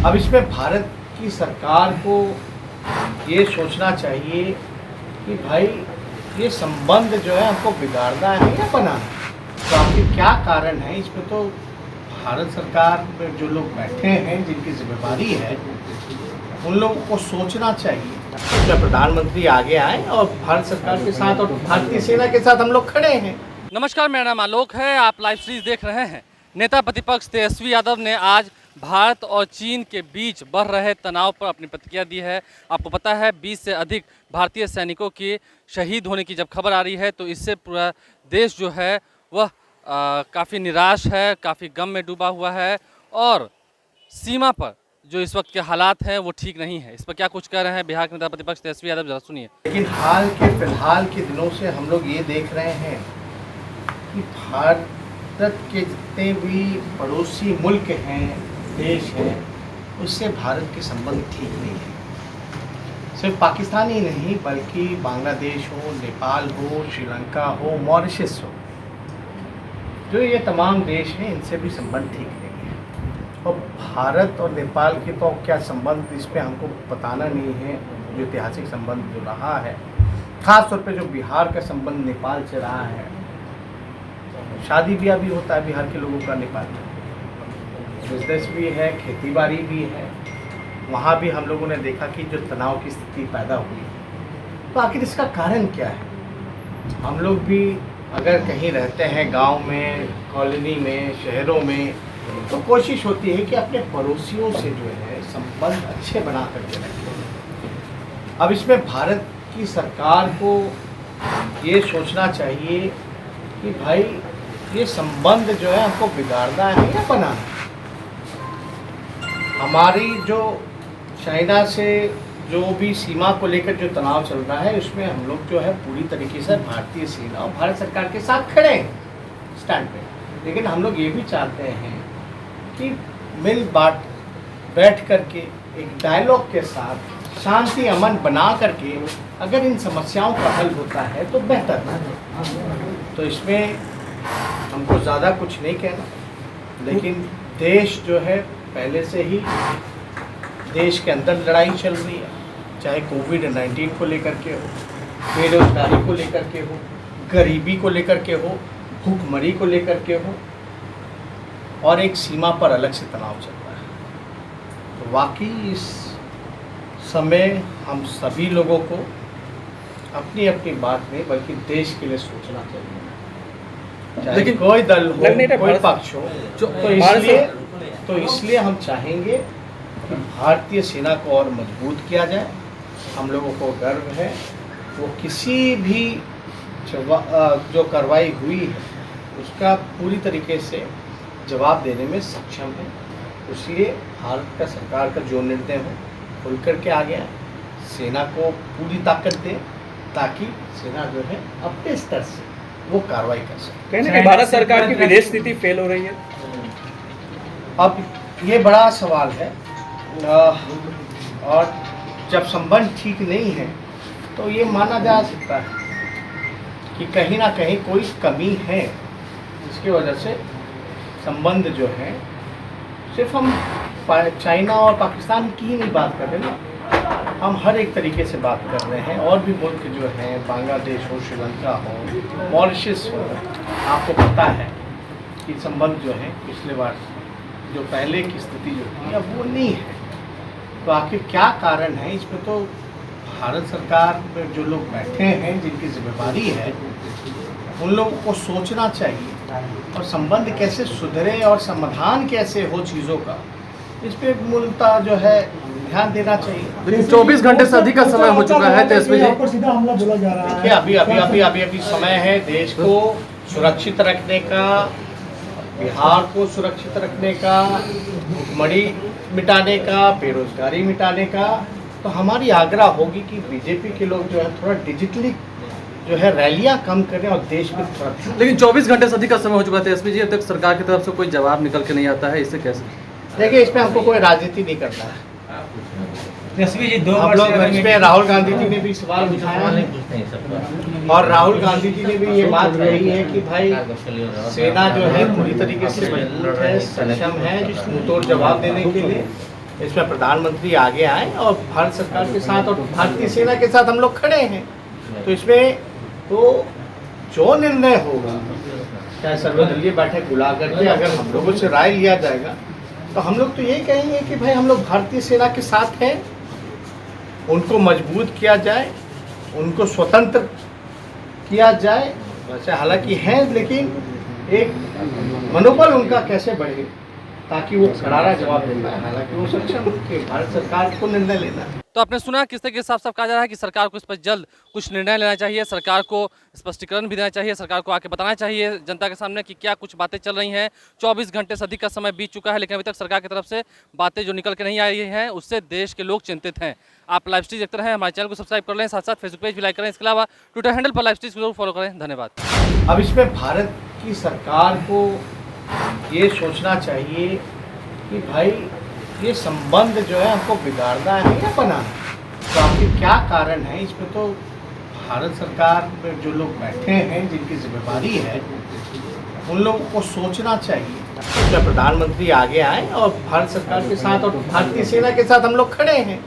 अब इसमें भारत की सरकार को ये सोचना चाहिए कि भाई ये संबंध जो है हमको बिगाड़ना है या बनाना है। तो आखिर क्या कारण है इसमें, तो भारत सरकार में जो लोग बैठे हैं जिनकी जिम्मेदारी है उन लोगों को सोचना चाहिए। तो प्रधानमंत्री आगे आए और भारत सरकार के साथ और भारतीय सेना के साथ हम लोग खड़े हैं। नमस्कार, मेरा नाम आलोक है। आप लाइव सीरीज देख रहे हैं। नेता प्रतिपक्ष तेजस्वी यादव ने आज भारत और चीन के बीच बढ़ रहे तनाव पर अपनी प्रतिक्रिया दी है। आपको पता है 20 से अधिक भारतीय सैनिकों के शहीद होने की जब खबर आ रही है तो इससे पूरा देश जो है वह काफ़ी निराश है, काफ़ी गम में डूबा हुआ है और सीमा पर जो इस वक्त के हालात हैं वो ठीक नहीं है। इस पर क्या कुछ कह रहे हैं बिहार के नेता प्रतिपक्ष तेजस्वी यादव, जरा सुनिए। लेकिन फिलहाल के दिनों से हम लोग ये देख रहे हैं कि भारत के जितने भी पड़ोसी मुल्क हैं, देश हैं, उससे भारत के संबंध ठीक नहीं है। सिर्फ पाकिस्तान ही नहीं बल्कि बांग्लादेश हो, नेपाल हो, श्रीलंका हो, मॉरिशस हो, जो ये तमाम देश हैं इनसे भी संबंध ठीक नहीं है। और भारत और नेपाल के तो क्या संबंध, इस पर हमको बताना नहीं है। जो ऐतिहासिक संबंध जो रहा है, ख़ास तौर पे जो बिहार का संबंध नेपाल से रहा है, शादी ब्याह भी होता है बिहार के लोगों का नेपाल में, बिजनेस भी है, खेती बाड़ी भी है। वहाँ भी हम लोगों ने देखा कि जो तनाव की स्थिति पैदा हुई, तो आखिर इसका कारण क्या है। हम लोग भी अगर कहीं रहते हैं गांव में, कॉलोनी में, शहरों में, तो कोशिश होती है कि अपने पड़ोसियों से जो है संबंध अच्छे बना करके रखें। अब इसमें भारत की सरकार को ये सोचना चाहिए कि भाई ये संबंध जो है हमको बिगाड़ना है या बनाना है। हमारी जो चाइना से जो भी सीमा को लेकर जो तनाव चल रहा है, उसमें हम लोग जो है पूरी तरीके से भारतीय सेना और भारत सरकार के साथ खड़े हैं स्टैंड पे। लेकिन हम लोग ये भी चाहते हैं कि बैठ करके एक डायलॉग के साथ शांति अमन बना करके अगर इन समस्याओं का हल होता है तो बेहतर है। तो इसमें हमको ज़्यादा कुछ नहीं कहना, लेकिन देश जो है पहले से ही देश के अंदर लड़ाई चल रही है, चाहे कोविड-19 को लेकर के हो, बेरोजगारी को लेकर के हो, गरीबी को लेकर के हो, भूखमरी को लेकर के हो, और एक सीमा पर अलग से तनाव चल रहा है। तो वाकई इस समय हम सभी लोगों को अपनी अपनी बात में बल्कि देश के लिए सोचना चाहिए, लेकिन कोई दल हो, कोई पक्ष हो। तो इसलिए हम चाहेंगे कि भारतीय सेना को और मजबूत किया जाए। हम लोगों को गर्व है वो किसी भी जो कार्रवाई हुई है उसका पूरी तरीके से जवाब देने में सक्षम है। इसलिए भारत का सरकार का जो निर्णय हो खुल करके आ गया, सेना को पूरी ताकत दें ताकि सेना जो है अपने स्तर से वो कार्रवाई कर सके। कहने कि भारत सरकार की विदेश नीति फेल हो रही है। अब ये बड़ा सवाल है, और जब संबंध ठीक नहीं है तो ये माना जा सकता है कि कहीं ना कहीं कोई कमी है, जिसकी वजह से संबंध जो है, सिर्फ हम चाइना और पाकिस्तान की ही नहीं बात कर रहे ना, हम हर एक तरीके से बात कर रहे हैं। और भी मुल्क जो हैं, बांग्लादेश हो, श्रीलंका हो, मॉरिशस हो, आपको पता है कि संबंध जो है पिछले बार जो पहले की स्थिति जो थी अब वो नहीं है। तो आखिर क्या कारण है इसमें, तो भारत सरकार में जो लोग बैठे हैं जिनकी जिम्मेदारी है उन लोगों को सोचना चाहिए और संबंध कैसे सुधरे और समाधान कैसे हो चीज़ों का, इस पर मूलतः जो है ध्यान देना चाहिए। लेकिन 24 घंटे से अधिक का समय हो चुका है तेजस्वी जी। देखिए अभी समय है देश को सुरक्षित रखने का, बिहार को सुरक्षित रखने का, भूखमरी मिटाने का, बेरोजगारी मिटाने का। तो हमारी आग्रह होगी कि बीजेपी के लोग जो है थोड़ा डिजिटली जो है रैलियां कम करें और देश में थोड़ा। लेकिन 24 घंटे से अधिक का समय हो चुका है तेजस्वी जी, अब तक सरकार की तरफ से कोई जवाब निकल के नहीं आता है, इससे कैसे? देखिए इसमें हमको कोई राजनीति नहीं करना है। तेजस्वी जी हम लोग इसमें राहुल गांधी जी ने भी सवाल उठाया है और राहुल गांधी जी ने भी ये बात कही है कि भाई सेना जो है पूरी तरीके से मजबूत है, सक्षम है मुंहतोड़ जवाब देने के लिए। इसमें प्रधानमंत्री आगे आए और भारत सरकार के साथ और भारतीय सेना के साथ हम लोग खड़े हैं। तो इसमें तो जो निर्णय होगा, चाहे सर्वदलीय बैठक बुला करके अगर हम लोगों से राय लिया जाएगा, तो हम लोग तो यही कहेंगे कि भाई हम लोग भारतीय सेना के साथ हैं, उनको मजबूत किया जाए, उनको स्वतंत्र किया जाए। वैसे हालांकि हैं, लेकिन एक मनोबल उनका कैसे बढ़े ताकि वो करारा जवाब दे पाए। हालांकि वो सक्षम कि भारत सरकार को निर्णय लेना है। तो आपने सुना किस तरह के साफ साफ कहा जा रहा है कि सरकार को इस पर जल्द कुछ निर्णय लेना चाहिए, सरकार को स्पष्टीकरण भी देना चाहिए, सरकार को आके बताना चाहिए जनता के सामने कि क्या कुछ बातें चल रही हैं। 24 घंटे से अधिक का समय बीत चुका है, लेकिन अभी तक सरकार की तरफ से बातें जो निकल के नहीं आई हैं उससे देश के लोग चिंतित हैं। आप लाइव स्ट्रीम देखते रहें, हमारे चैनल को सब्सक्राइब कर लें, साथ साथ फेसबुक पेज भी लाइक करें। इसके अलावा ट्विटर हैंडल पर लाइव स्ट्रीम जरूर फॉलो करें। धन्यवाद। अब इसमें भारत की सरकार को ये सोचना चाहिए कि भाई ये संबंध जो है हमको बिगाड़ना है या बनाना है, तो आखिर क्या कारण है। इसमें तो भारत सरकार में जो लोग बैठे हैं, जिनकी जिम्मेदारी है, उन लोगों को सोचना चाहिए। जब प्रधानमंत्री आगे आए और भारत सरकार के साथ और भारतीय सेना के साथ हम लोग खड़े हैं।